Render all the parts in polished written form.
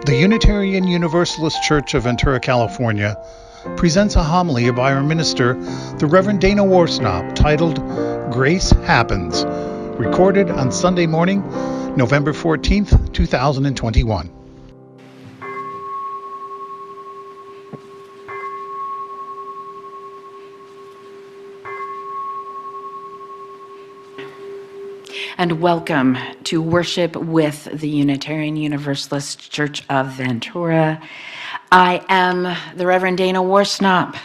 The Unitarian Universalist Church of Ventura, California, presents a homily by our minister, the Reverend Dana Worsnop, titled Grace Happens, recorded on Sunday morning, November 14th, 2021. And welcome to worship with the Unitarian Universalist Church of Ventura. I am the Reverend Dana Worsnop,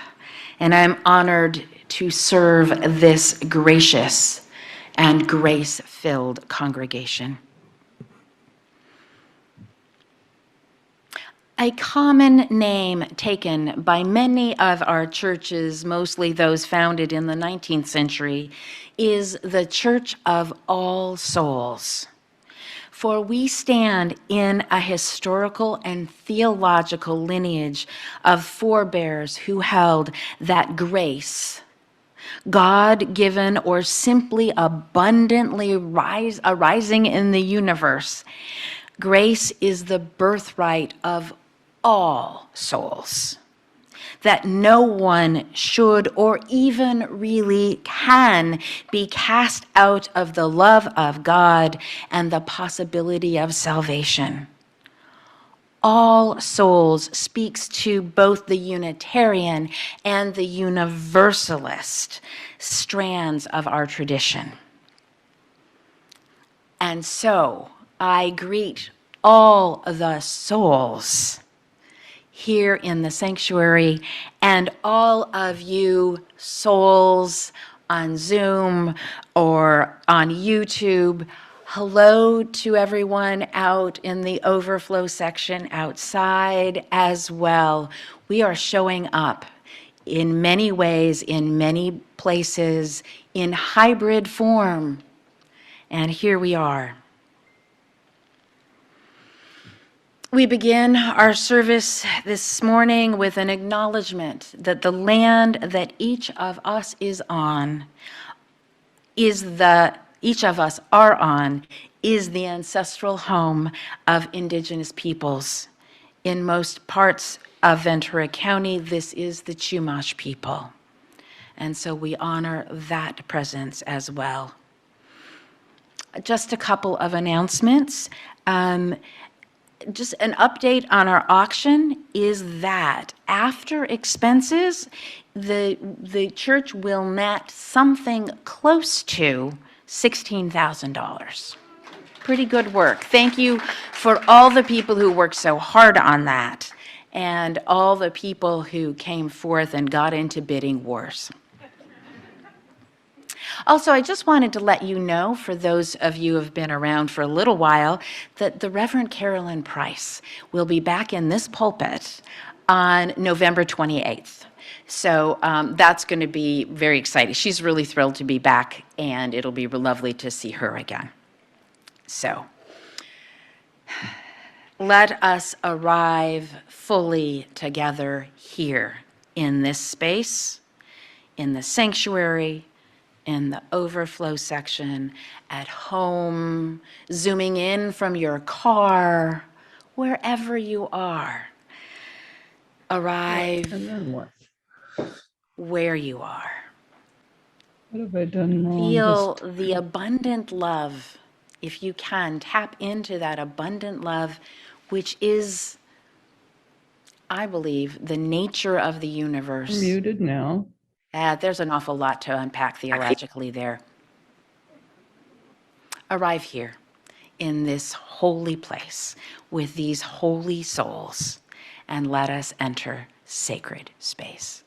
and I'm honored to serve this gracious and grace-filled congregation. A common name taken by many of our churches, mostly those founded in the 19th century, is the Church of All Souls. For we stand in a historical and theological lineage of forebears who held that grace, God-given or simply abundantly arising in the universe, grace is the birthright of all souls, that no one should or even really can be cast out of the love of God and the possibility of salvation. All souls speaks to both the Unitarian and the Universalist strands of our tradition. And so I greet all the souls here in the sanctuary, and all of you souls on Zoom or on YouTube. Hello to everyone out in the overflow section outside as well. We are showing up in many ways, in many places, in hybrid form. And here we are. We begin our service this morning with an acknowledgement that the land that each of us is on is the ancestral home of Indigenous peoples. In most parts of Ventura County, this is the Chumash people. And so we honor that presence as well. Just a couple of announcements. Just an update on our auction is that after expenses, the church will net something close to $16,000. Pretty good work. Thank you for all the people who worked so hard on that and all the people who came forth and got into bidding wars. Also, I just wanted to let you know, for those of you who have been around for a little while, that the Reverend Carolyn Price will be back in this pulpit on November 28th. So that's going to be very exciting. She's really thrilled to be back, and it'll be lovely to see her again. So let us arrive fully together here in this space, in the sanctuary, in the overflow section, at home, zooming in from your car, wherever you are. Arrive and then what? Where you are. What have I done wrong? Feel the abundant love. If you can, tap into that abundant love, which is, I believe, the nature of the universe. I'm muted now. There's an awful lot to unpack theologically there. Arrive here in this holy place with these holy souls, and let us enter sacred space.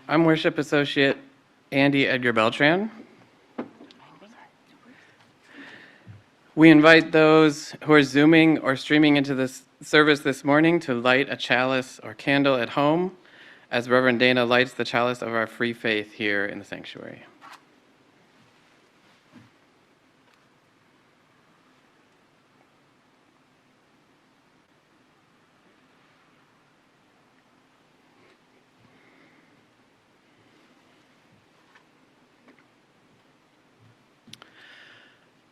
I'm Worship Associate Andy Edgar Beltran. We invite those who are Zooming or streaming into this service this morning to light a chalice or candle at home as Reverend Dana lights the chalice of our free faith here in the sanctuary.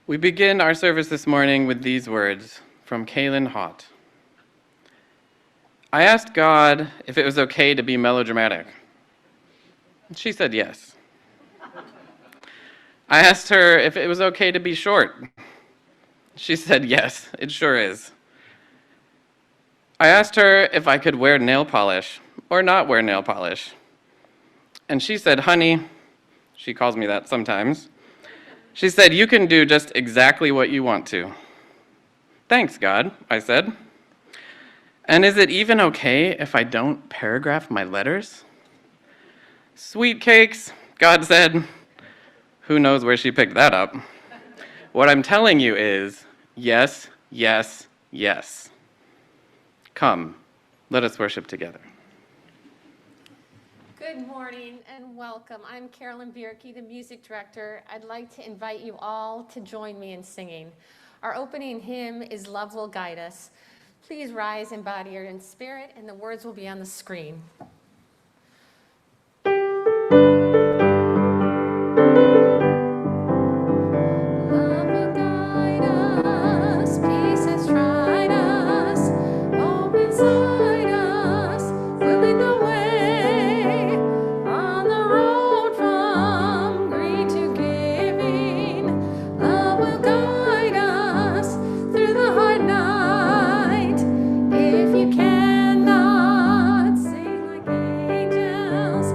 We begin our service this morning with these words from Kaylin Haught. I asked God if it was okay to be melodramatic. She said yes. I asked her if it was okay to be short. She said yes, it sure is. I asked her if I could wear nail polish or not wear nail polish. And she said, honey, she calls me that sometimes. She said, you can do just exactly what you want to. Thanks, God, I said. And is it even okay if I don't paragraph my letters? Sweet cakes, God said. Who knows where she picked that up? What I'm telling you is, yes, yes, yes. Come, let us worship together. Good morning and welcome. I'm Carolyn Bierke, the music director. I'd like to invite you all to join me in singing. Our opening hymn is Love Will Guide Us. Please rise in body or in spirit, and the words will be on the screen. Love will guide us, peace has tried us, hope inside us, will lead the way on the road from greed to giving. Love will guide us through the hard night. If you cannot sing like angels,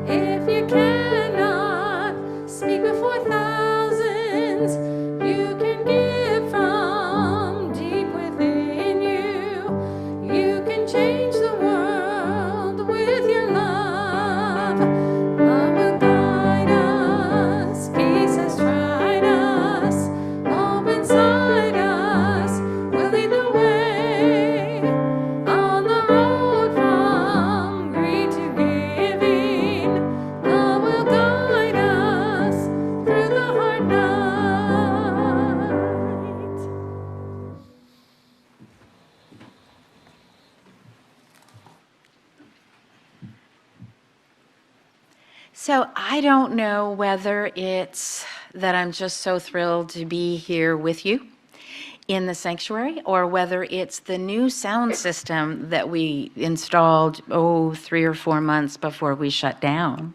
if you cannot speak before thousands, you can give from deep within you. You can change the world with your love. Love will guide us, peace has tried us, hope inside us, will lead the way on the road from greed to giving. Love will guide us through the hard night. So I don't know whether it's that I'm just so thrilled to be here with you in the sanctuary, or whether it's the new sound system that we installed, 3 or 4 months before we shut down.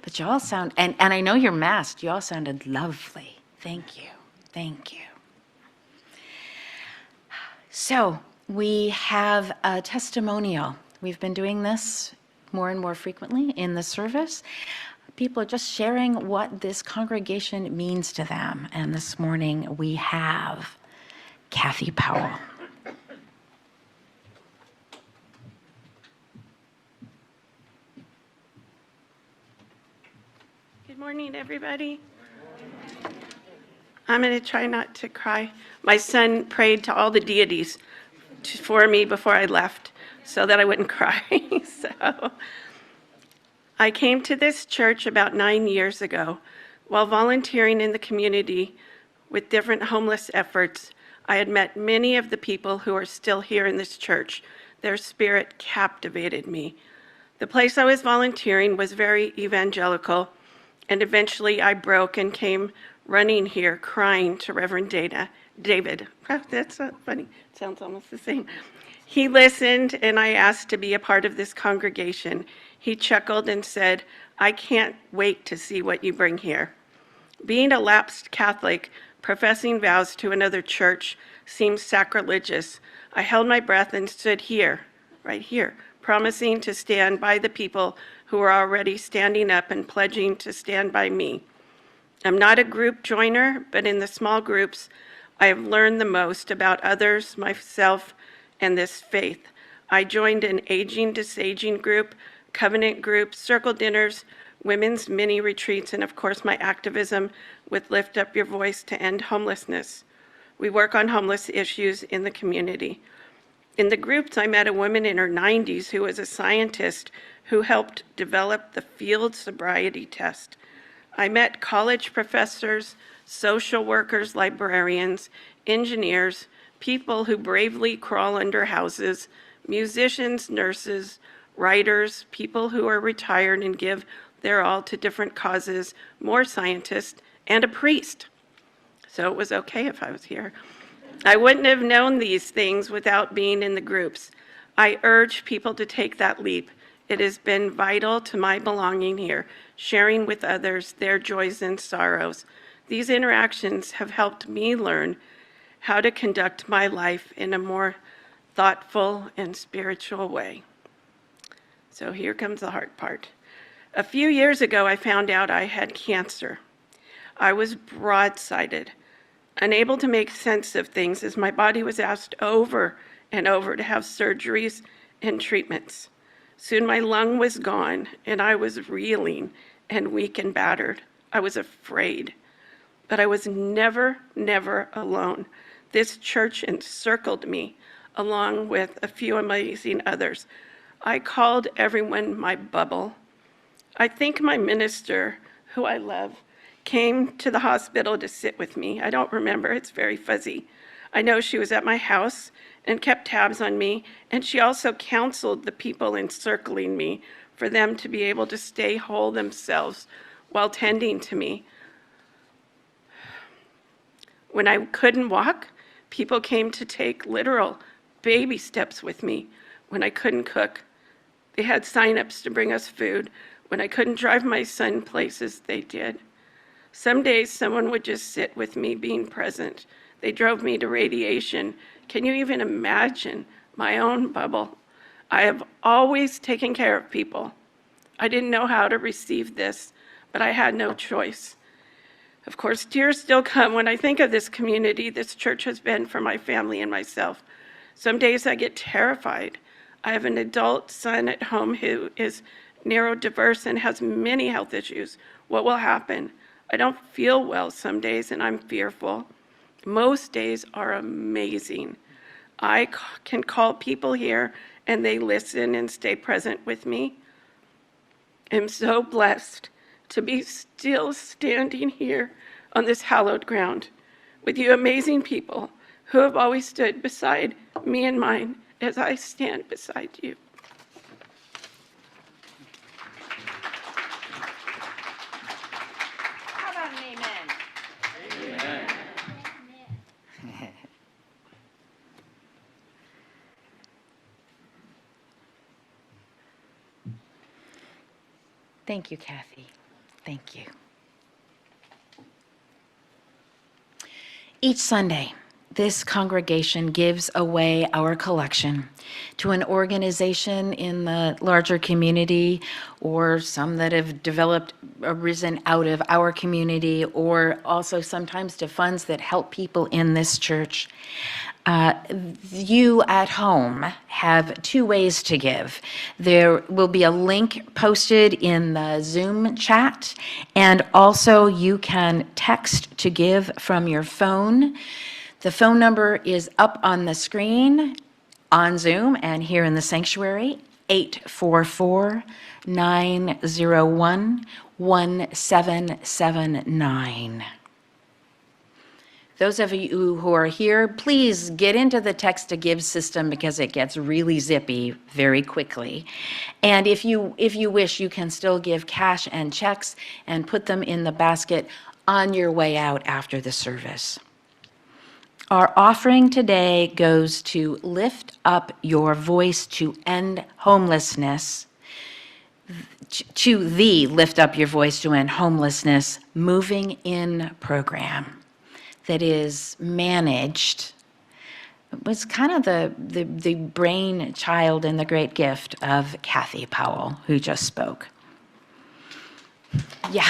But you all sound, and I know you're masked, you all sounded lovely. Thank you. Thank you. So we have a testimonial. We've been doing this more and more frequently in the service. People are just sharing what this congregation means to them. And this morning we have Kathy Powell. Good morning, everybody. I'm going to try not to cry. My son prayed to all the deities for me before I left so that I wouldn't cry. So I came to this church about 9 years ago. While volunteering in the community with different homeless efforts, I had met many of the people who are still here in this church. Their spirit captivated me. The place I was volunteering was very evangelical, and eventually I broke and came running here crying to Reverend David. That's so funny. It sounds almost the same. He listened, and I asked to be a part of this congregation. He chuckled and said, I can't wait to see what you bring here. Being a lapsed Catholic, professing vows to another church seemed sacrilegious. I held my breath and stood here, right here, promising to stand by the people who are already standing up and pledging to stand by me. I'm not a group joiner, but in the small groups, I have learned the most about others, myself, and this faith. I joined an aging to saging group, covenant group, circle dinners, women's mini retreats, and of course my activism with Lift Up Your Voice to end homelessness. We work on homeless issues in the community. In the groups, I met a woman in her 90s who was a scientist who helped develop the field sobriety test. I met college professors, social workers, librarians, engineers, people who bravely crawl under houses, musicians, nurses, writers, people who are retired and give their all to different causes, more scientists, and a priest. So it was okay if I was here. I wouldn't have known these things without being in the groups. I urge people to take that leap. It has been vital to my belonging here, sharing with others their joys and sorrows. These interactions have helped me learn how to conduct my life in a more thoughtful and spiritual way. So here comes the hard part. A few years ago, I found out I had cancer. I was broadsided, unable to make sense of things as my body was asked over and over to have surgeries and treatments. Soon my lung was gone and I was reeling and weak and battered. I was afraid, but I was never alone. This church encircled me along with a few amazing others. I called everyone my bubble. I think my minister, who I love, came to the hospital to sit with me. I don't remember, it's very fuzzy. I know she was at my house and kept tabs on me, and she also counseled the people encircling me for them to be able to stay whole themselves while tending to me. When I couldn't walk, people came to take literal baby steps with me. When I couldn't cook, they had sign-ups to bring us food. When I couldn't drive my son places, they did. Some days someone would just sit with me being present. They drove me to radiation. Can you even imagine my own bubble? I have always taken care of people. I didn't know how to receive this, but I had no choice. Of course, tears still come when I think of this community this church has been for my family and myself. Some days I get terrified. I have an adult son at home who is neurodiverse and has many health issues. What will happen? I don't feel well some days and I'm fearful. Most days are amazing. I can call people here and they listen and stay present with me. I'm so blessed to be still standing here on this hallowed ground with you amazing people who have always stood beside me and mine as I stand beside you. How about an amen? Thank you, Kathy. Thank you. Each Sunday, this congregation gives away our collection to an organization in the larger community, or some that have arisen out of our community, or also sometimes to funds that help people in this church. You at home have two ways to give. There will be a link posted in the Zoom chat, and also you can text to give from your phone. The phone number is up on the screen on Zoom and here in the sanctuary, 844-901-1779. Those of you who are here, please get into the text to give system because it gets really zippy very quickly. And if you wish, you can still give cash and checks and put them in the basket on your way out after the service. Our offering today goes to Lift Up Your Voice to End Homelessness, to the Lift Up Your Voice to End Homelessness Moving In program that is managed. It was kind of the brainchild and the great gift of Kathy Powell, who just spoke. Yeah.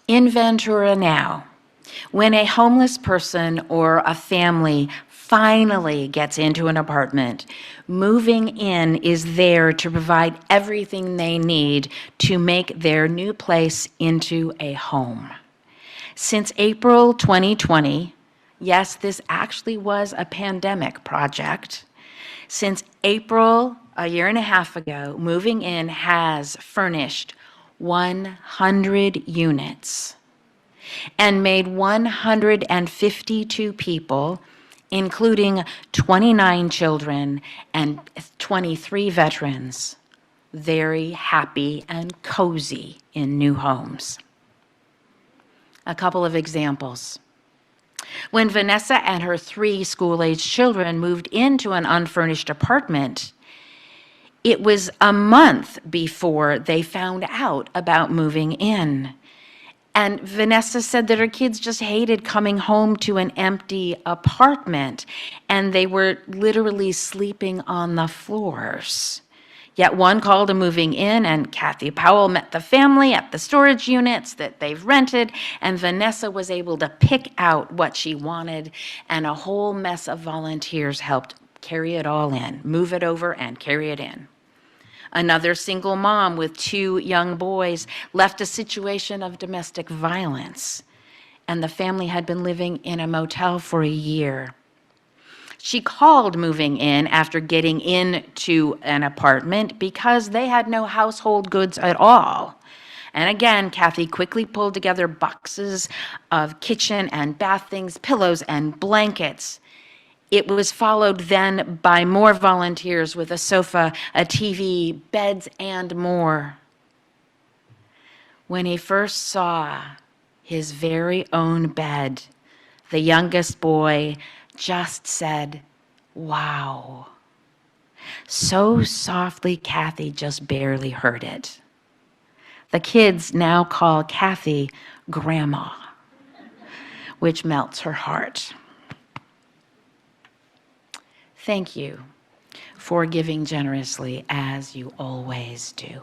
In Ventura now, when a homeless person or a family finally gets into an apartment, Moving In is there to provide everything they need to make their new place into a home. Since April 2020, Yes, this actually was a pandemic project. Since April, a year and a half ago, Moving In has furnished 100 units and made 152 people, including 29 children and 23 veterans, very happy and cozy in new homes. A couple of examples. When Vanessa and her 3 school-aged children moved into an unfurnished apartment, it was a month before they found out about moving in. And Vanessa said that her kids just hated coming home to an empty apartment, and they were literally sleeping on the floors. Yet one called a Moving In, and Kathy Powell met the family at the storage units that they've rented, and Vanessa was able to pick out what she wanted, and a whole mess of volunteers helped carry it all in, move it over and carry it in. Another single mom with 2 young boys left a situation of domestic violence, and the family had been living in a motel for a year. She called Moving In after getting into an apartment because they had no household goods at all. And again, Kathy quickly pulled together boxes of kitchen and bath things, pillows and blankets. It was followed then by more volunteers with a sofa, a TV, beds, and more. When he first saw his very own bed, the youngest boy just said, "Wow." So softly, Kathy just barely heard it. The kids now call Kathy Grandma, which melts her heart. Thank you for giving generously as you always do.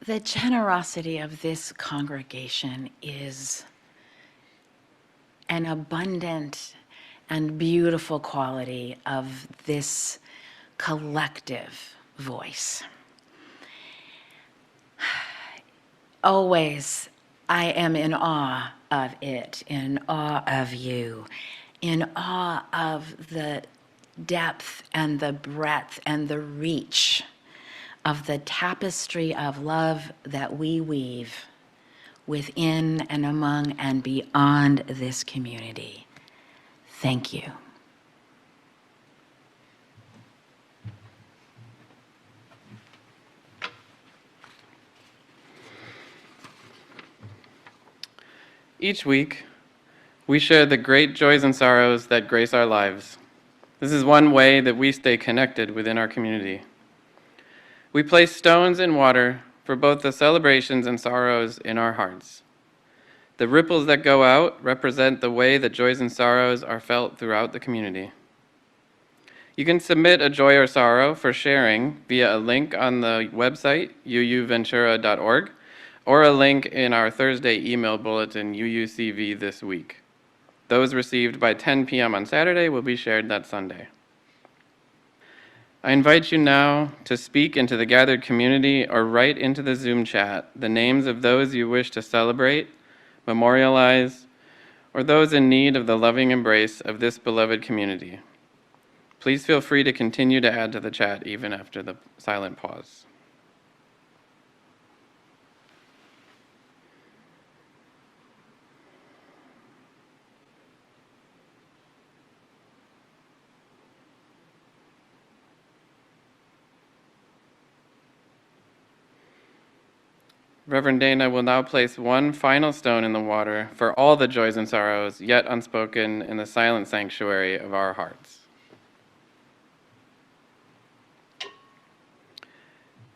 The generosity of this congregation is an abundant and beautiful quality of this collective voice. always, I am in awe of it, in awe of you, in awe of the depth and the breadth and the reach of the tapestry of love that we weave within and among and beyond this community. Thank you. Each week, we share the great joys and sorrows that grace our lives. This is one way that we stay connected within our community. We place stones in water for both the celebrations and sorrows in our hearts. The ripples that go out represent the way that joys and sorrows are felt throughout the community. You can submit a joy or sorrow for sharing via a link on the website, uuventura.org, or a link in our Thursday email bulletin, UUCV This Week. Those received by 10 p.m. on Saturday will be shared that Sunday. I invite you now to speak into the gathered community or write into the Zoom chat the names of those you wish to celebrate, memorialize, or those in need of the loving embrace of this beloved community. Please feel free to continue to add to the chat even after the silent pause. Reverend Dana will now place one final stone in the water for all the joys and sorrows yet unspoken in the silent sanctuary of our hearts.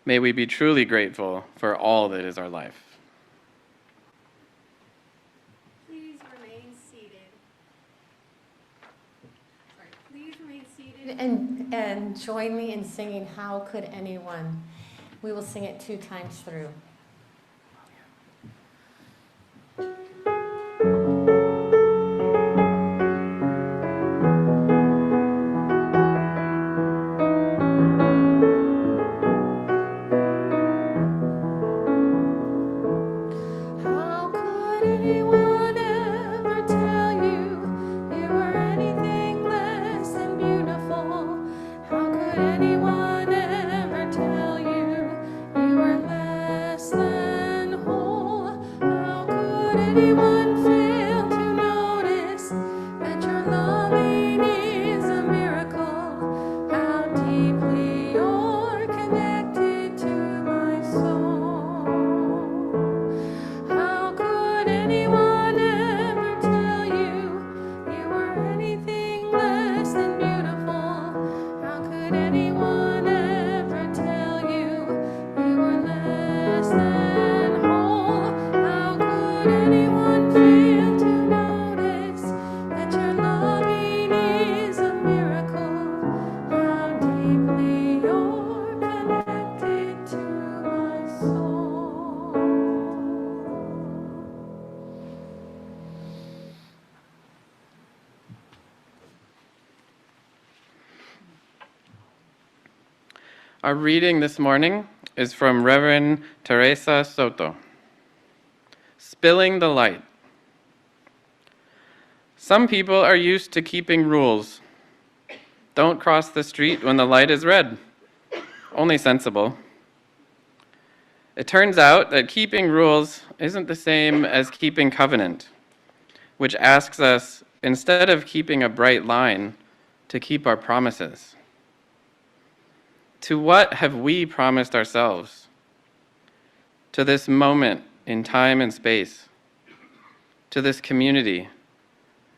May we be truly grateful for all that is our life. Please remain seated. Please remain seated and join me in singing How Could Anyone? We will sing it 2 times through. How could anyone ever tell you you were anything less than beautiful? How could anyone ever tell you you were less than whole? How could anyone fail to notice that your loving is a miracle? How deeply you're connected to my soul. How could anyone ever tell you you were anything less than beautiful? How could anyone ever tell you you were less than whole? How could anyone fail to notice that your loving is a miracle? How deeply you're connected to my soul. Our reading this morning is from Reverend Teresa Soto. Spilling the light. Some people are used to keeping rules. Don't cross the street when the light is red. Only sensible. It turns out that keeping rules isn't the same as keeping covenant, which asks us, instead of keeping a bright line, to keep our promises. To what have we promised ourselves? To this moment in time and space, to this community,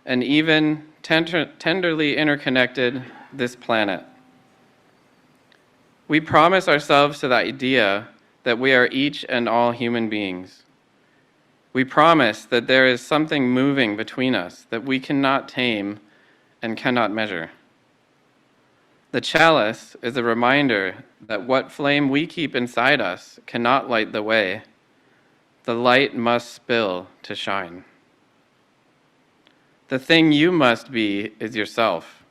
and even tenderly interconnected this planet. We promise ourselves to the idea that we are each and all human beings. We promise that there is something moving between us that we cannot tame and cannot measure. The chalice is a reminder that what flame we keep inside us cannot light the way. The light must spill to shine. The thing you must be is yourself,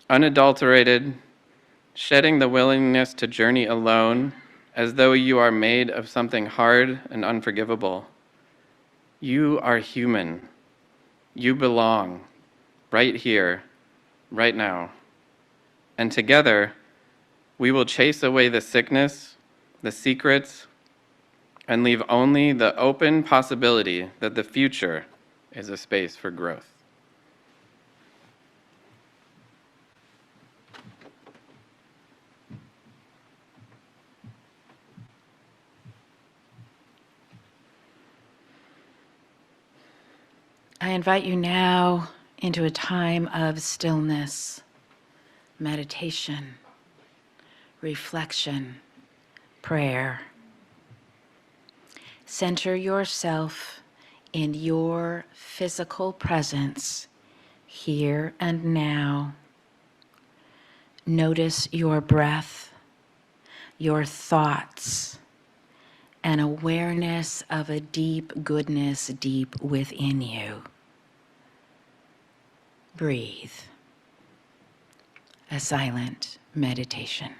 unadulterated, shedding the willingness to journey alone as though you are made of something hard and unforgivable. You are human. You belong right here, right now. And together, we will chase away the sickness, the secrets, and leave only the open possibility that the future is a space for growth. I invite you now into a time of stillness, meditation, reflection, prayer. Center yourself in your physical presence here and now. Notice your breath, your thoughts, an awareness of a deep goodness deep within you. Breathe. A silent meditation.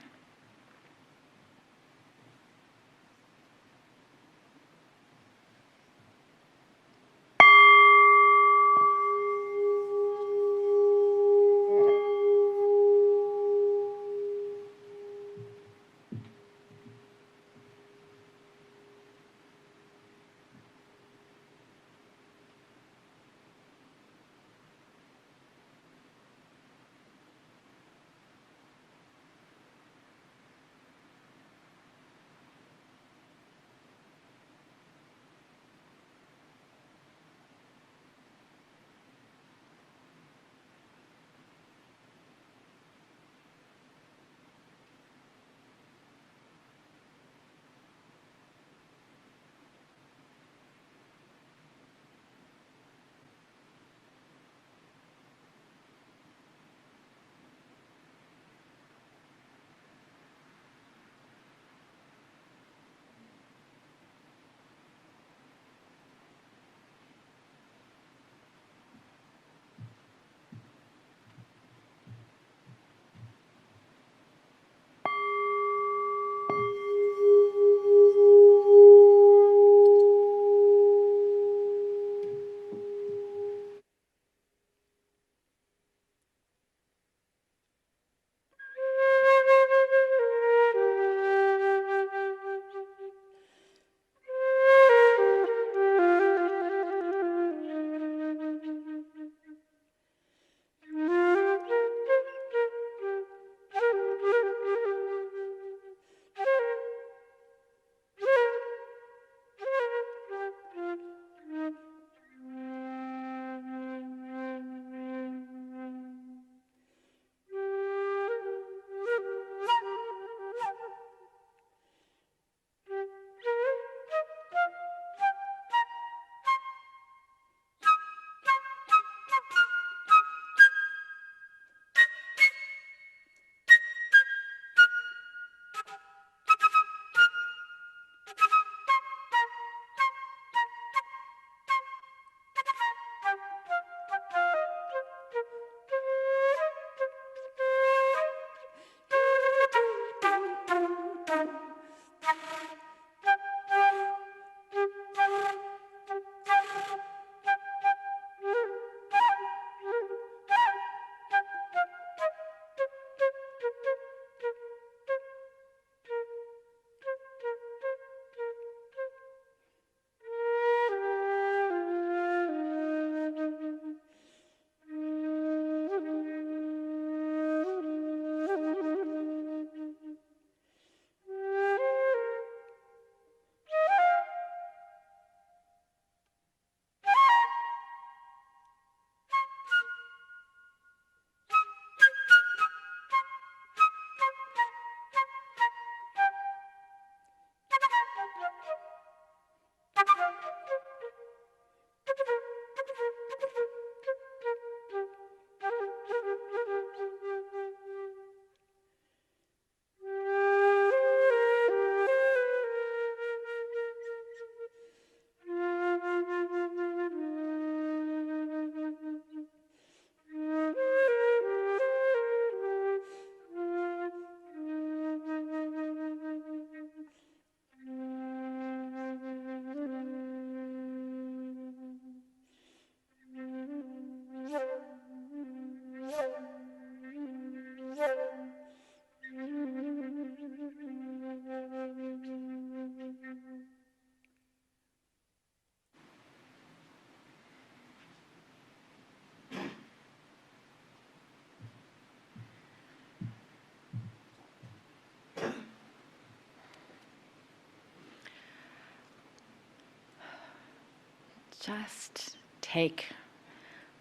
just take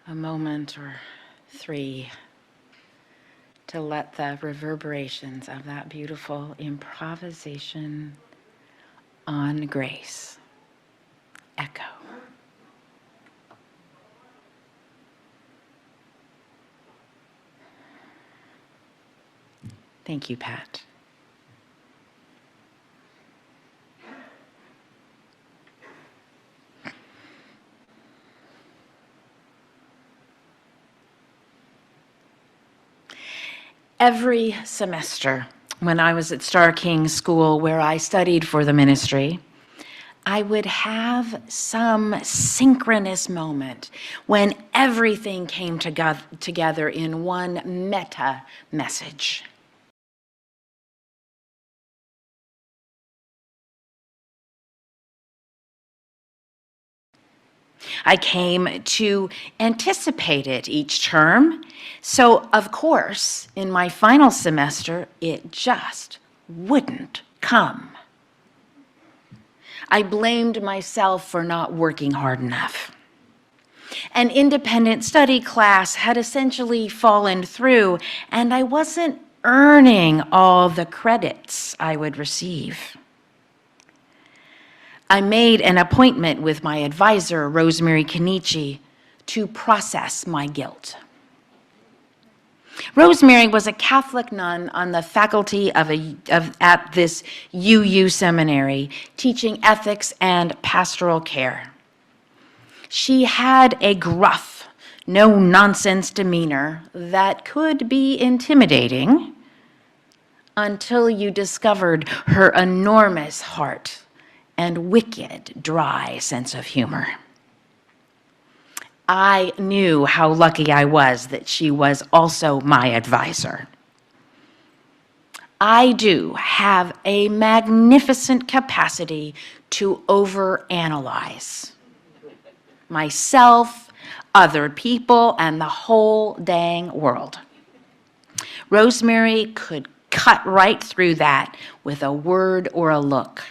a moment or three to let the reverberations of that beautiful improvisation on grace echo. Thank you, Pat. Every semester when I was at Starr King School, where I studied for the ministry, I would have some synchronous moment when everything came together in one meta message. I came to anticipate it each term. So, of course, in my final semester, it just wouldn't come. I blamed myself for not working hard enough. An independent study class had essentially fallen through, and I wasn't earning all the credits I would receive. I made an appointment with my advisor, Rosemary Kenichi, to process my guilt. Rosemary was a Catholic nun on the faculty at this UU seminary, teaching ethics and pastoral care. She had a gruff, no-nonsense demeanor that could be intimidating until you discovered her enormous heart and wicked, dry sense of humor. I knew how lucky I was that she was also my advisor. I do have a magnificent capacity to overanalyze myself, other people, and the whole dang world. Rosemary could cut right through that with a word or a look.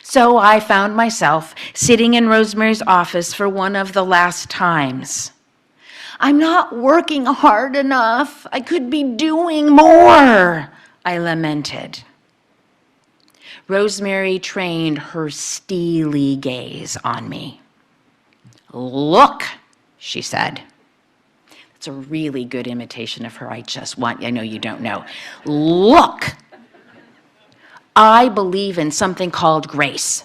So I found myself sitting in Rosemary's office for one of the last times. I'm not working hard enough. I could be doing more, I lamented. Rosemary trained her steely gaze on me. Look, she said. That's a really good imitation of her. I know you don't know. Look. I believe in something called grace.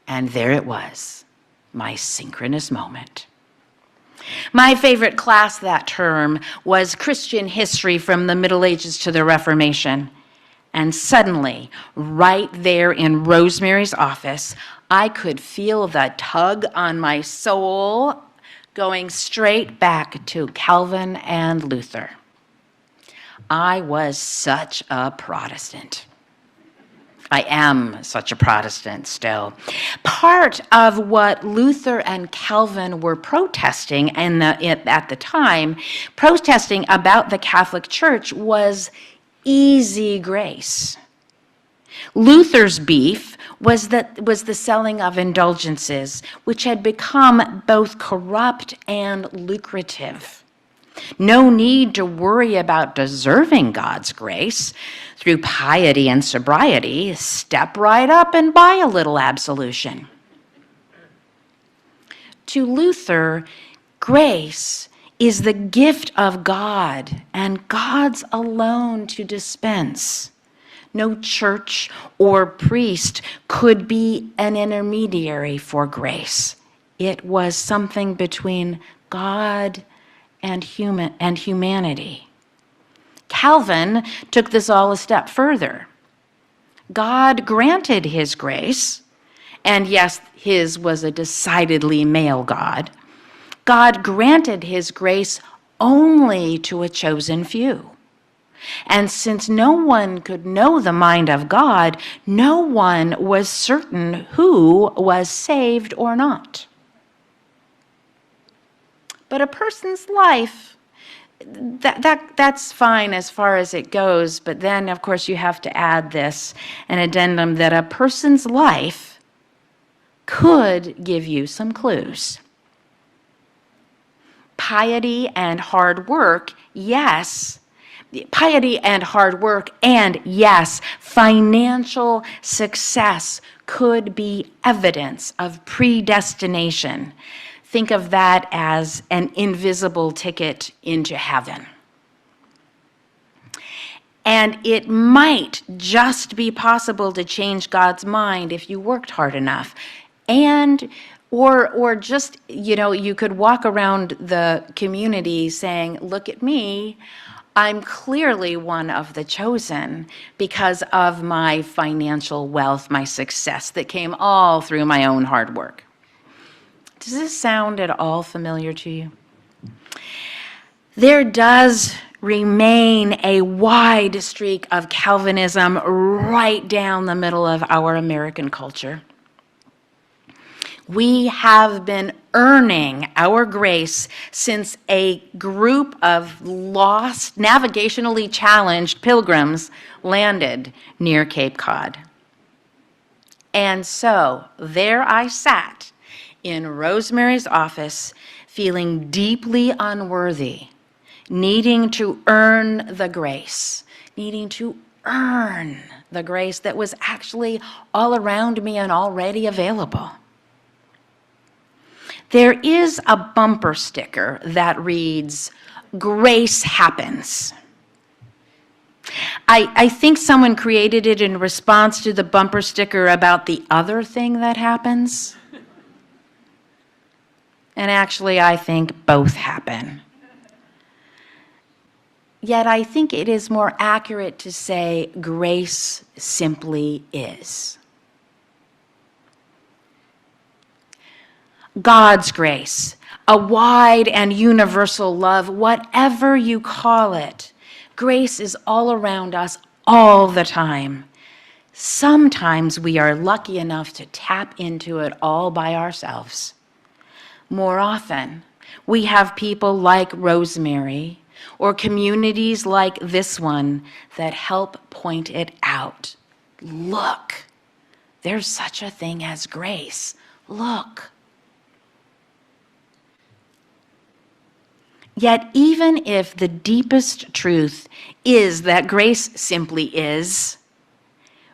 And there it was, my synchronous moment. My favorite class that term was Christian history from the Middle Ages to the Reformation. And suddenly, right there in Rosemary's office, I could feel the tug on my soul going straight back to Calvin and Luther. I was such a Protestant. I am such a Protestant still. Part of what Luther and Calvin were protesting at the time, protesting about the Catholic Church, was easy grace. Luther's beef was the selling of indulgences, which had become both corrupt and lucrative. No need to worry about deserving God's grace. Through piety and sobriety, step right up and buy a little absolution. To Luther, grace is the gift of God and God's alone to dispense. No church or priest could be an intermediary for grace. It was something between God and humanity. Calvin took this all a step further. God granted his grace, and yes, his was a decidedly male God. God granted his grace only to a chosen few. And since no one could know the mind of God, no one was certain who was saved or not. But a person's life, that's fine as far as it goes, but then, of course, you have to add this, an addendum that a person's life could give you some clues. Piety and hard work, yes. Piety and hard work, and yes, financial success could be evidence of predestination. Think of that as an invisible ticket into heaven. And it might just be possible to change God's mind if you worked hard enough. Or just, you could walk around the community saying, look at me, I'm clearly one of the chosen because of my financial wealth, my success that came all through my own hard work. Does this sound at all familiar to you? There does remain a wide streak of Calvinism right down the middle of our American culture. We have been earning our grace since a group of lost, navigationally challenged pilgrims landed near Cape Cod. And so there I sat in Rosemary's office, feeling deeply unworthy, needing to earn the grace that was actually all around me and already available. There is a bumper sticker that reads, "Grace happens." I think someone created it in response to the bumper sticker about the other thing that happens. And actually, I think both happen. Yet I think it is more accurate to say grace simply is. God's grace, a wide and universal love, whatever you call it. Grace is all around us all the time. Sometimes we are lucky enough to tap into it all by ourselves. More often, we have people like Rosemary or communities like this one that help point it out. Look, there's such a thing as grace. Look. Yet even if the deepest truth is that grace simply is,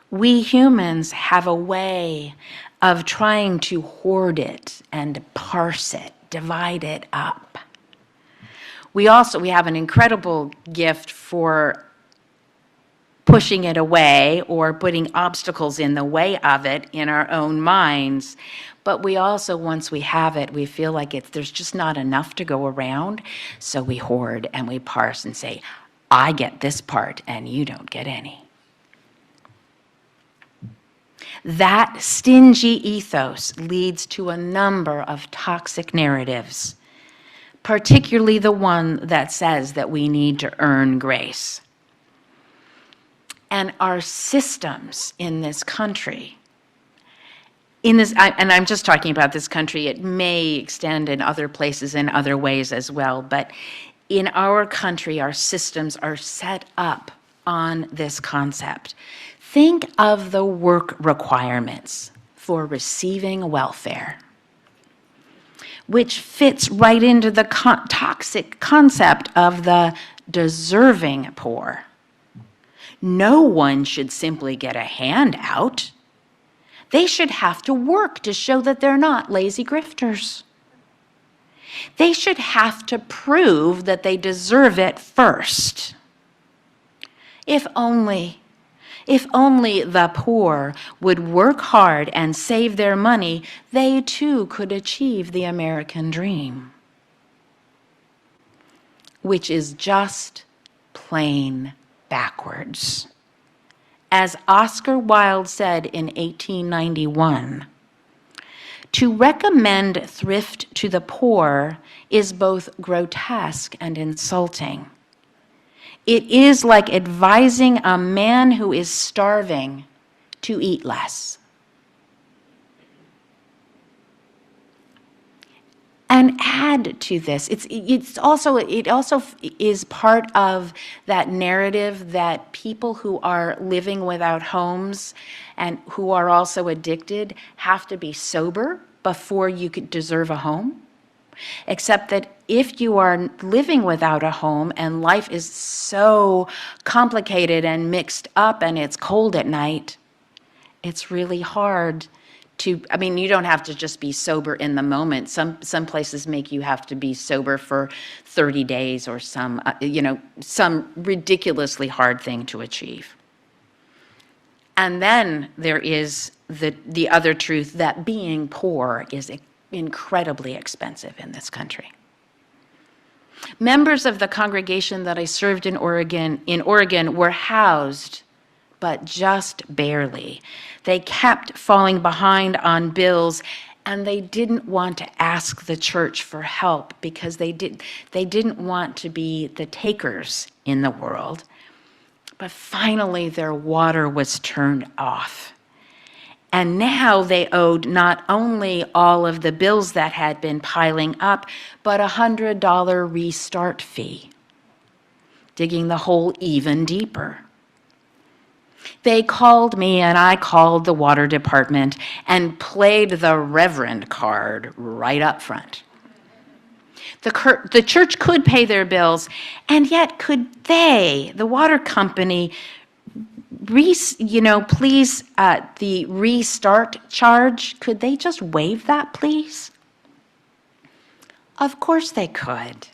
we humans have a way of trying to hoard it and parse it, divide it up. We have an incredible gift for pushing it away or putting obstacles in the way of it in our own minds. But we also, once we have it, we feel like there's just not enough to go around. So we hoard and we parse and say, I get this part and you don't get any. That stingy ethos leads to a number of toxic narratives, particularly the one that says that we need to earn grace. And our systems in this country, and I'm just talking about this country, it may extend in other places in other ways as well, but in our country, our systems are set up on this concept. Think of the work requirements for receiving welfare, which fits right into the toxic concept of the deserving poor. No one should simply get a handout. They should have to work to show that they're not lazy grifters. They should have to prove that they deserve it first. If only the poor would work hard and save their money, they too could achieve the American dream, which is just plain backwards. As Oscar Wilde said in 1891, to recommend thrift to the poor is both grotesque and insulting. It is like advising a man who is starving to eat less. And add to this, it also is part of that narrative that people who are living without homes and who are also addicted have to be sober before you could deserve a home. Except that if you are living without a home and life is so complicated and mixed up and it's cold at night, it's really hard to, I mean, you don't have to just be sober in the moment. Some places make you have to be sober for 30 days or some ridiculously hard thing to achieve. And then there is the other truth that being poor is incredibly expensive in this country. Members of the congregation that I served in Oregon were housed, but just barely. They kept falling behind on bills, and they didn't want to ask the church for help because they didn't want to be the takers in the world. But finally, their water was turned off. And now they owed not only all of the bills that had been piling up, but a $100 restart fee, digging the hole even deeper. They called me and I called the water department and played the Reverend card right up front. The church could pay their bills, and yet could they, the water company, please, the restart charge, could they just waive that, please? Of course they could.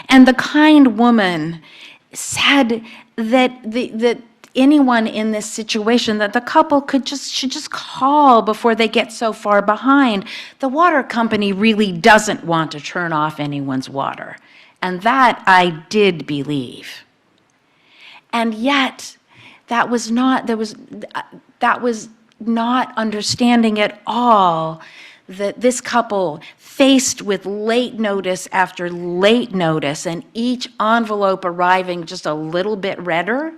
And the kind woman said that anyone in this situation, that the couple should just call before they get so far behind. The water company really doesn't want to turn off anyone's water. And that I did believe. And yet, that was not understanding at all that this couple, faced with late notice after late notice, and each envelope arriving just a little bit redder,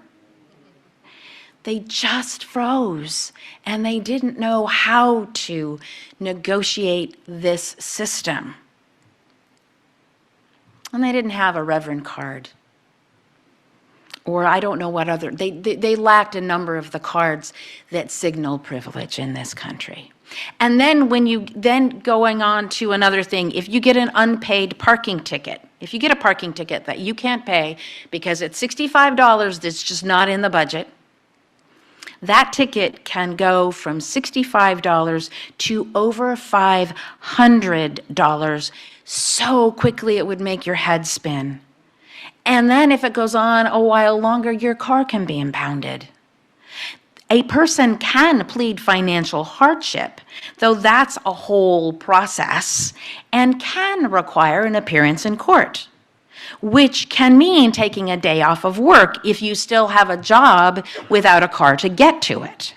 they just froze, and they didn't know how to negotiate this system. And they didn't have a Reverend card. Or I don't know what other, they lacked a number of the cards that signal privilege in this country. And then going on to another thing, if you get an unpaid parking ticket, if you get a parking ticket that you can't pay because it's $65 that's just not in the budget, that ticket can go from $65 to over $500 so quickly it would make your head spin. And then if it goes on a while longer, your car can be impounded. A person can plead financial hardship, though that's a whole process, and can require an appearance in court, which can mean taking a day off of work if you still have a job without a car to get to it.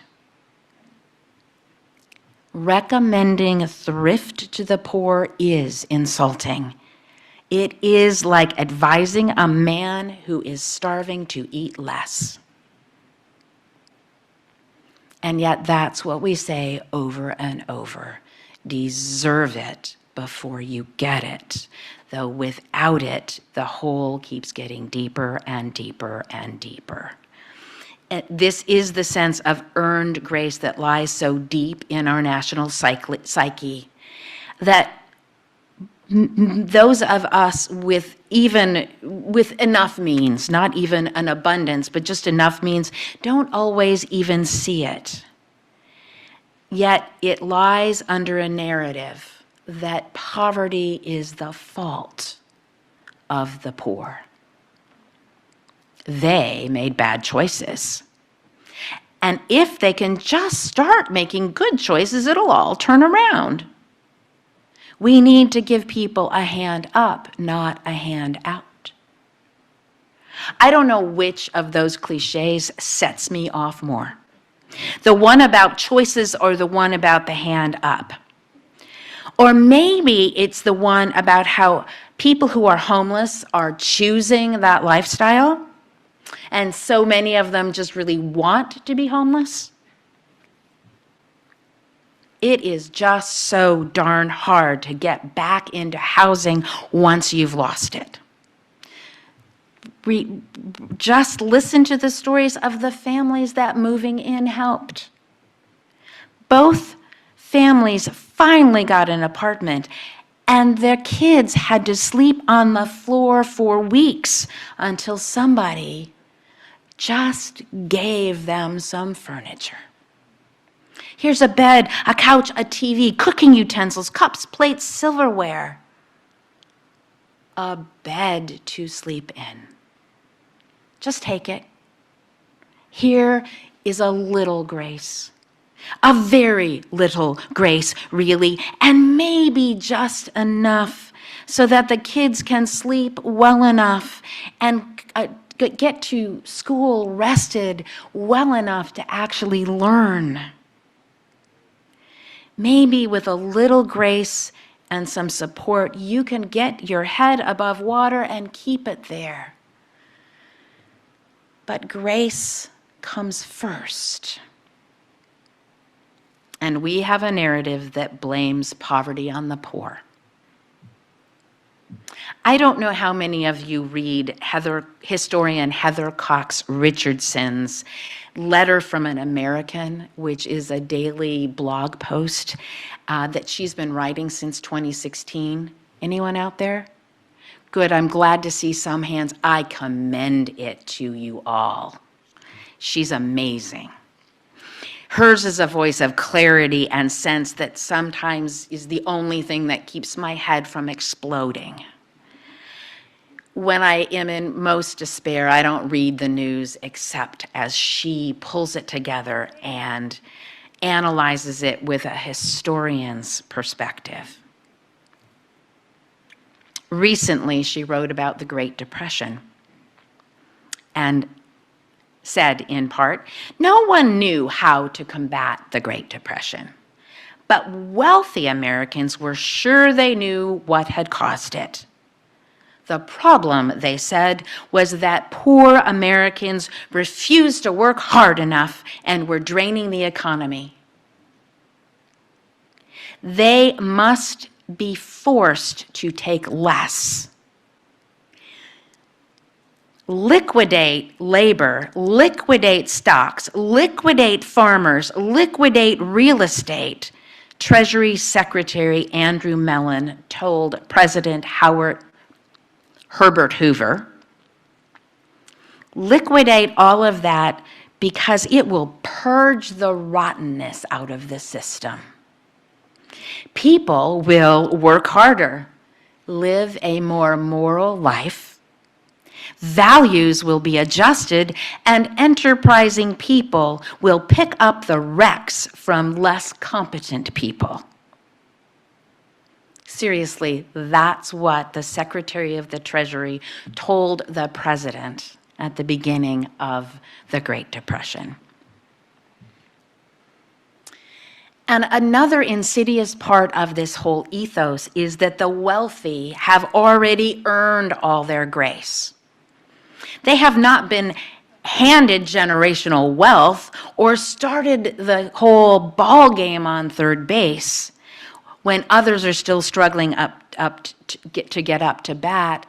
Recommending thrift to the poor is insulting. It is like advising a man who is starving to eat less. And yet that's what we say over and over. Deserve it before you get it. Though without it, the hole keeps getting deeper and deeper and deeper. And this is the sense of earned grace that lies so deep in our national psyche, that those of us with enough means, not even an abundance, but just enough means, don't always even see it. Yet it lies under a narrative that poverty is the fault of the poor. They made bad choices. And if they can just start making good choices, it'll all turn around. We need to give people a hand up, not a hand out. I don't know which of those cliches sets me off more. The one about choices or the one about the hand up. Or maybe it's the one about how people who are homeless are choosing that lifestyle, and so many of them just really want to be homeless. It is just so darn hard to get back into housing once you've lost it. Just listen to the stories of the families that moving in helped. Both families finally got an apartment, and their kids had to sleep on the floor for weeks until somebody just gave them some furniture. Here's a bed, a couch, a TV, cooking utensils, cups, plates, silverware. A bed to sleep in. Just take it. Here is a little grace. A very little grace, really, and maybe just enough so that the kids can sleep well enough and get to school rested well enough to actually learn. Maybe with a little grace and some support, you can get your head above water and keep it there. But grace comes first. And we have a narrative that blames poverty on the poor. I don't know how many of you read historian Heather Cox Richardson's Letter from an American, which is a daily blog post that she's been writing since 2016. Anyone out there? Good, I'm glad to see some hands. I commend it to you all. She's amazing. Hers is a voice of clarity and sense that sometimes is the only thing that keeps my head from exploding. When I am in most despair, I don't read the news except as she pulls it together and analyzes it with a historian's perspective. Recently, she wrote about the Great Depression and said, in part, no one knew how to combat the Great Depression, but wealthy Americans were sure they knew what had caused it. The problem, they said, was that poor Americans refused to work hard enough and were draining the economy. They must be forced to take less. Liquidate labor, liquidate stocks, liquidate farmers, liquidate real estate, Treasury Secretary Andrew Mellon told President Herbert Hoover. Liquidate all of that because it will purge the rottenness out of the system. People will work harder, live a more moral life. Values will be adjusted, and enterprising people will pick up the wrecks from less competent people. Seriously, that's what the Secretary of the Treasury told the president at the beginning of the Great Depression. And another insidious part of this whole ethos is that the wealthy have already earned all their grace. They have not been handed generational wealth or started the whole ball game on third base when others are still struggling to get up to bat.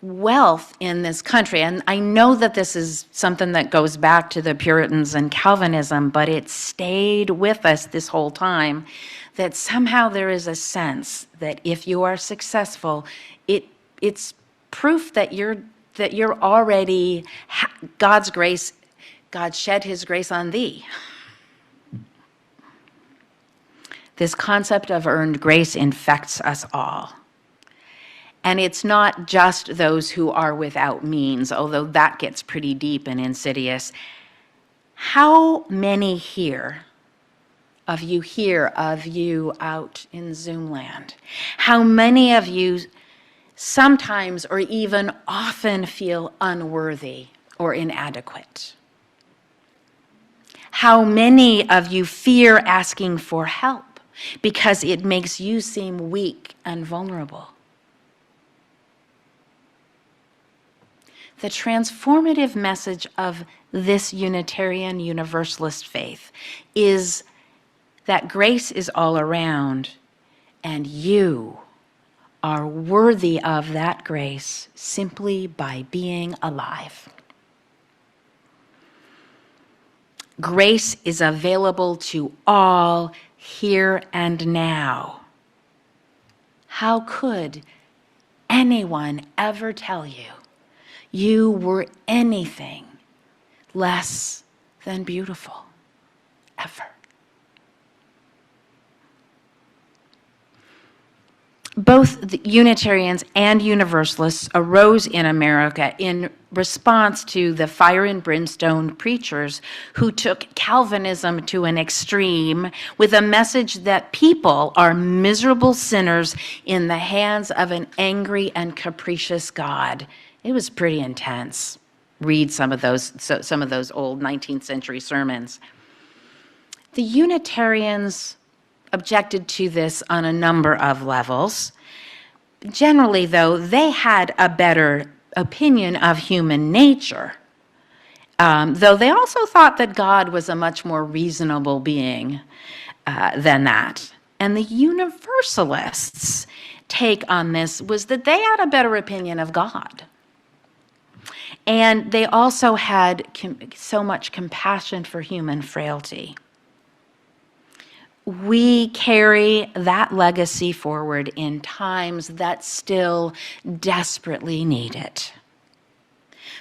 Wealth in this country, and I know that this is something that goes back to the Puritans and Calvinism, but it stayed with us this whole time, that somehow there is a sense that if you are successful, it's proof that you're already God's grace. God shed his grace on thee. This concept of earned grace infects us all. And it's not just those who are without means, although that gets pretty deep and insidious. How many of you out in Zoom land, how many of you sometimes or even often feel unworthy or inadequate? How many of you fear asking for help because it makes you seem weak and vulnerable? The transformative message of this Unitarian Universalist faith is that grace is all around, and you are worthy of that grace simply by being alive. Grace is available to all here and now. How could anyone ever tell you you were anything less than beautiful, ever? Both the Unitarians and Universalists arose in America in response to the fire and brimstone preachers who took Calvinism to an extreme with a message that people are miserable sinners in the hands of an angry and capricious God. It was pretty intense. Read some of those old 19th century sermons. The Unitarians objected to this on a number of levels. Generally, though, they had a better opinion of human nature, though they also thought that God was a much more reasonable being than that. And the Universalists' take on this was that they had a better opinion of God. And they also had so much compassion for human frailty. We carry that legacy forward in times that still desperately need it.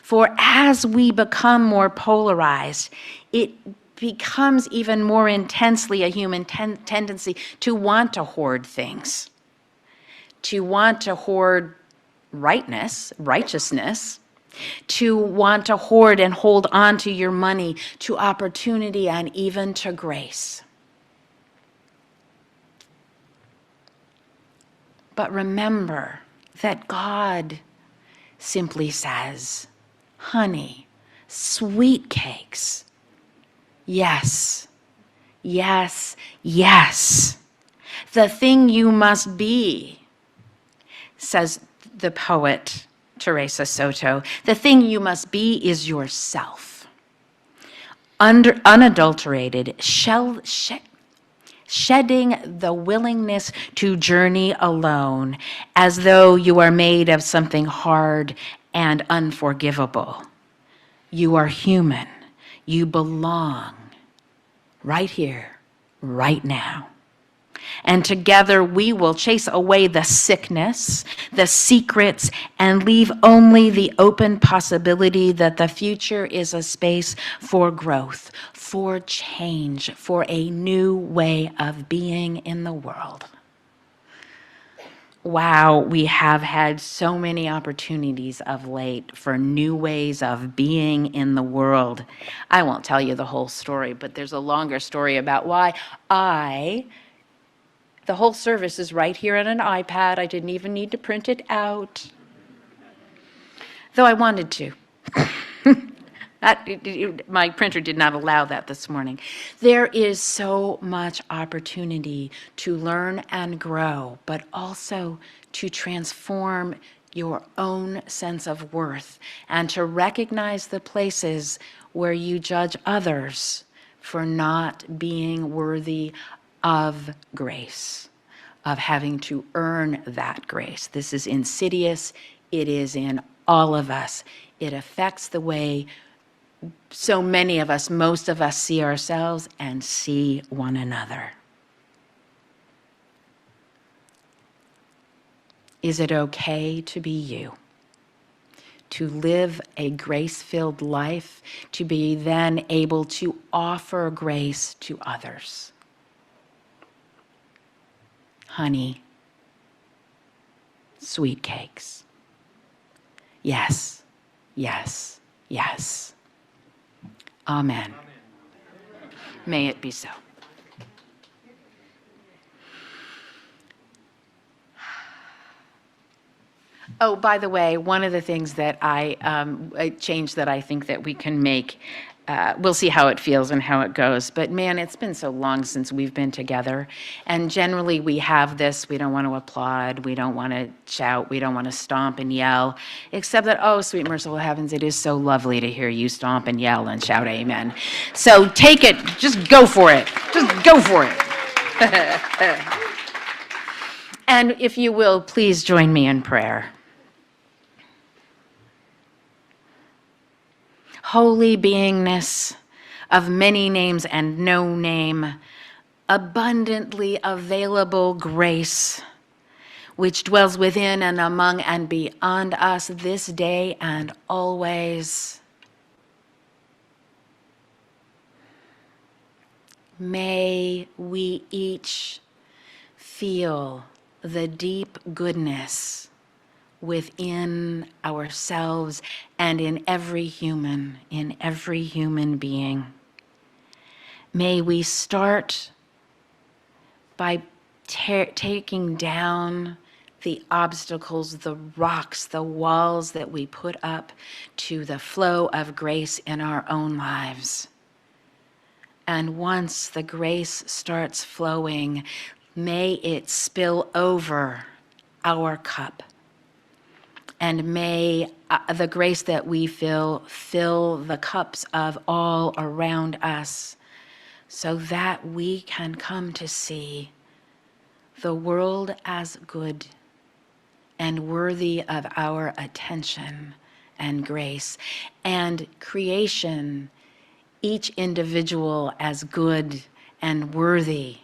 For as we become more polarized, it becomes even more intensely a human tendency to want to hoard things, to want to hoard righteousness, to want to hoard and hold on to your money, to opportunity, and even to grace. But remember that God simply says, honey, sweet cakes, yes, yes, yes. The thing you must be, says the poet Teresa Soto, the thing you must be is yourself. Unadulterated, shedding the willingness to journey alone as though you are made of something hard and unforgivable. You are human. You belong right here, right now. And together we will chase away the sickness, the secrets, and leave only the open possibility that the future is a space for growth, for change, for a new way of being in the world. Wow, we have had so many opportunities of late for new ways of being in the world. I won't tell you the whole story, but there's a longer story about why the whole service is right here on an iPad. I didn't even need to print it out, though I wanted to. My printer did not allow that this morning. There is so much opportunity to learn and grow, but also to transform your own sense of worth and to recognize the places where you judge others for not being worthy of grace, of having to earn that grace. This is insidious. It is in all of us. It affects the way so many of us, most of us, see ourselves and see one another. Is it okay to be you? To live a grace-filled life, to be then able to offer grace to others? Honey, sweet cakes. Yes, yes, yes. Amen. May it be so. Oh, by the way, one of the things that I changed that I think that we can make, we'll see how it feels and how it goes, but man, it's been so long since we've been together. And generally we have this, we don't want to applaud, we don't want to shout, we don't want to stomp and yell, except that, oh, sweet merciful heavens, it is so lovely to hear you stomp and yell and shout amen. So take it, just go for it. Just go for it. And if you will, please join me in prayer. Holy beingness of many names and no name, abundantly available grace, which dwells within and among and beyond us this day and always. May we each feel the deep goodness within ourselves and in every human being. May we start by taking down the obstacles, the rocks, the walls that we put up to the flow of grace in our own lives. And once the grace starts flowing, may it spill over our cup. And may the grace that we fill the cups of all around us, so that we can come to see the world as good and worthy of our attention and grace, and creation, each individual as good and worthy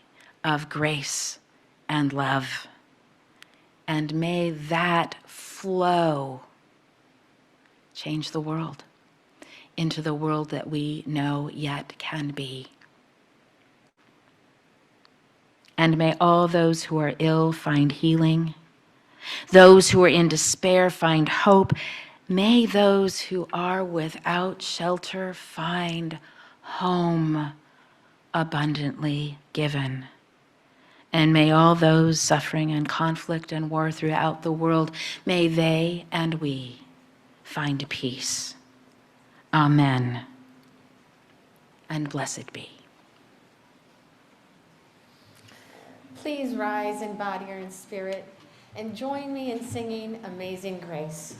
of grace and love. And may that flow change the world into the world that we know yet can be. And may all those who are ill find healing. Those who are in despair find hope. May those who are without shelter find home abundantly given. And may all those suffering in conflict and war throughout the world, may they and we find peace. Amen. And blessed be. Please rise in body or in spirit and join me in singing Amazing Grace.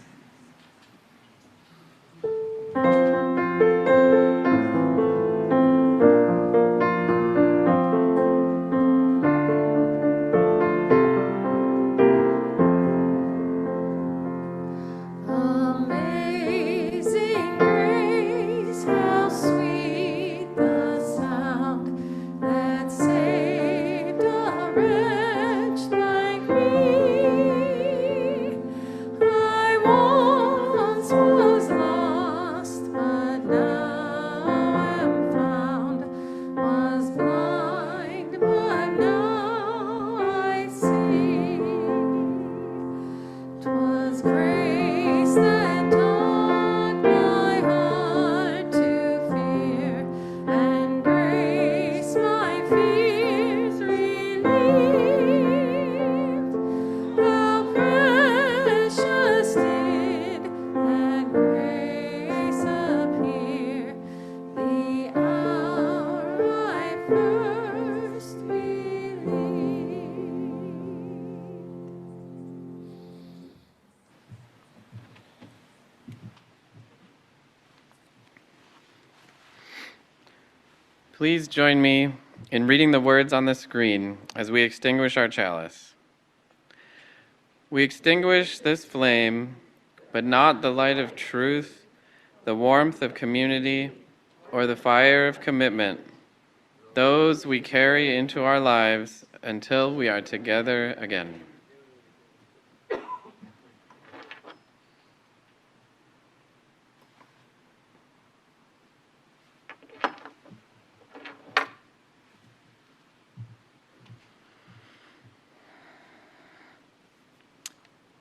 Amazing grace, how sweet the sound that saved a wretch like me. I once was lost, but now am found, was blind, but now I see. 'Twas grace that taught my heart to fear, and grace my fears relieved. How precious did that grace appear, the hour I first believed. Please join me in reading the words on the screen as we extinguish our chalice. We extinguish this flame, but not the light of truth, the warmth of community, or the fire of commitment. Those we carry into our lives until we are together again.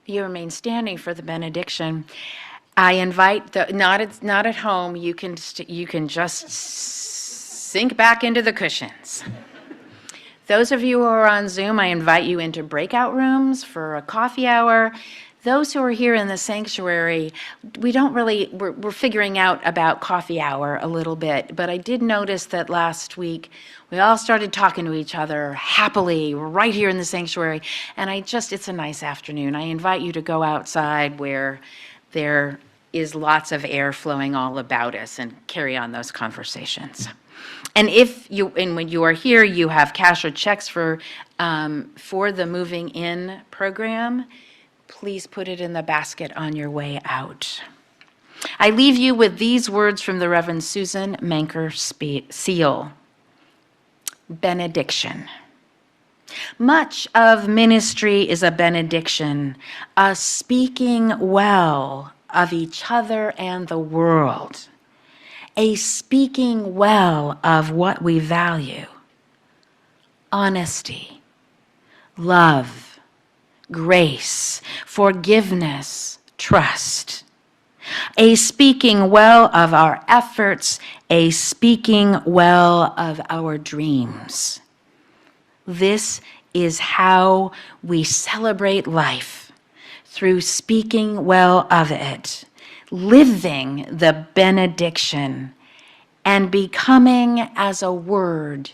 You remain standing for the benediction. I invite not at home. You can just sink back into the cushions. Those of you who are on Zoom, I invite you into breakout rooms for a coffee hour. Those who are here in the sanctuary, we're figuring out about coffee hour a little bit, but I did notice that last week we all started talking to each other happily right here in the sanctuary, and it's a nice afternoon. I invite you to go outside where there is lots of air flowing all about us and carry on those conversations. And when you are here, you have cash or checks for the moving in program, please put it in the basket on your way out. I leave you with these words from the Reverend Susan Manker Seal. Benediction. Much of ministry is a benediction, a speaking well of each other and the world, a speaking well of what we value: honesty, love, grace, forgiveness, trust. A speaking well of our efforts, a speaking well of our dreams. This is how we celebrate life, through speaking well of it, living the benediction, and becoming as a word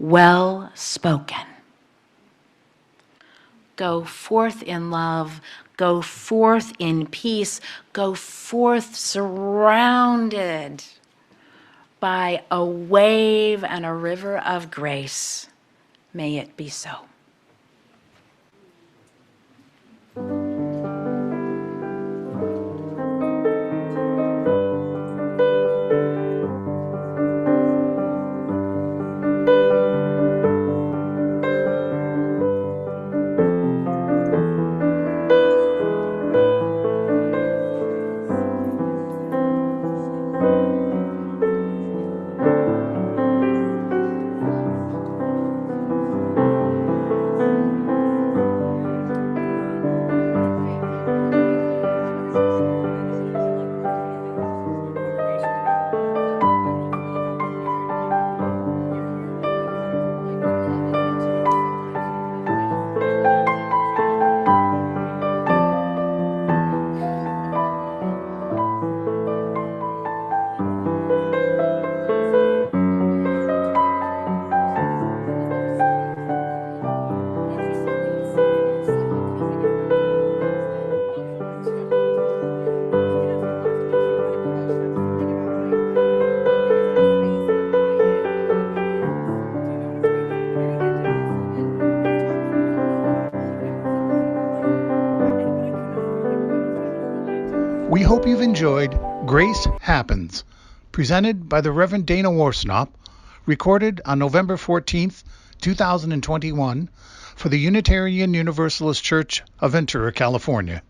well spoken. Go forth in love, go forth in peace, go forth surrounded by a wave and a river of grace. May it be so. We hope you've enjoyed Grace Happens, presented by the Reverend Dana Worsnop, recorded on November 14th, 2021, for the Unitarian Universalist Church of Ventura, California.